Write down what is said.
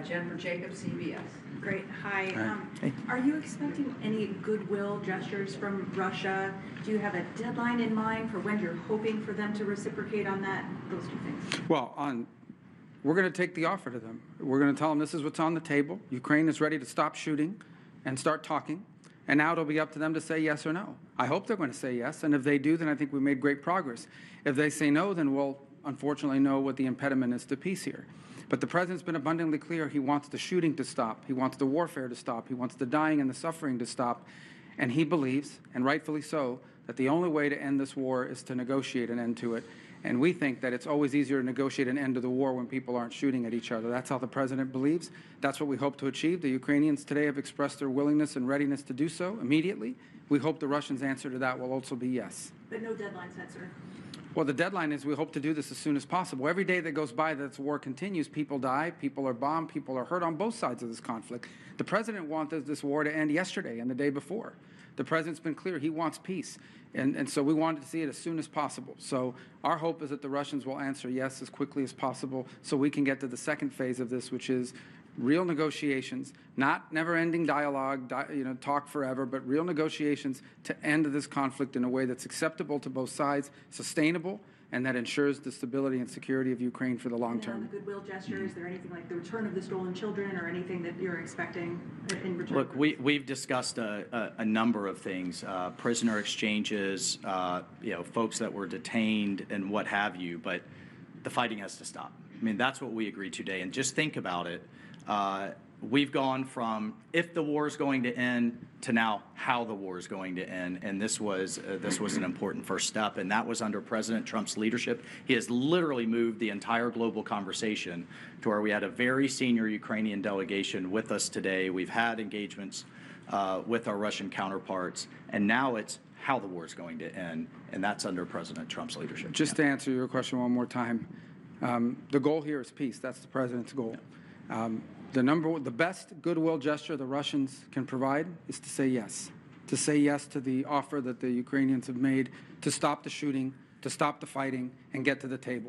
Jennifer Jacobs, CBS. Great. Hi. Hey. Are you expecting any goodwill gestures from Russia? Do you have a deadline in mind for when you're hoping for them to reciprocate on that? Those two things. Well, we're going to take the offer to them. We're going to tell them this is what's on the table. Ukraine is ready to stop shooting and start talking. And now it'll be up to them to say yes or no. I hope they're going to say yes. And if they do, then I think we made great progress. If they say no, then we'll unfortunately know what the impediment is to peace here. But the president's been abundantly clear. He wants the shooting to stop. He wants the warfare to stop. He wants the dying and the suffering to stop. And he believes, and rightfully so, that the only way to end this war is to negotiate an end to it. And we think that it's always easier to negotiate an end to the war when people aren't shooting at each other. That's how the president believes. That's what we hope to achieve. The Ukrainians today have expressed their willingness and readiness to do so immediately. We hope the Russians' answer to that will also be yes. But no deadline set, sir. Well, the deadline is we hope to do this as soon as possible. Every day that goes by that this war continues, people die, people are bombed, people are hurt on both sides of this conflict. The president wanted this war to end yesterday and the day before. The president's been clear. He wants peace. And so we wanted to see it as soon as possible. So our hope is that the Russians will answer yes as quickly as possible so we can get to the second phase of this, which is real negotiations, not never-ending dialogue, talk forever, but real negotiations to end this conflict in a way that's acceptable to both sides, sustainable, and that ensures the stability and security of Ukraine for the long term. And on the goodwill gesture, is there anything like the return of the stolen children or anything that you're expecting in return? Look, we've discussed a number of things, prisoner exchanges, folks that were detained and what have you, but the fighting has to stop. I mean, that's what we agreed today. And just think about it. We've gone from if the war is going to end to now how the war is going to end, and this was an important first step, and that was under President Trump's leadership. He has literally moved the entire global conversation to where we had a very senior Ukrainian delegation with us today. We've had engagements with our Russian counterparts, and now it's how the war is going to end, and that's under President Trump's leadership. Just to answer your question one more time, the goal here is peace. That's the president's goal. The best goodwill gesture the Russians can provide is to say yes to the offer that the Ukrainians have made to stop the shooting, to stop the fighting, and get to the table.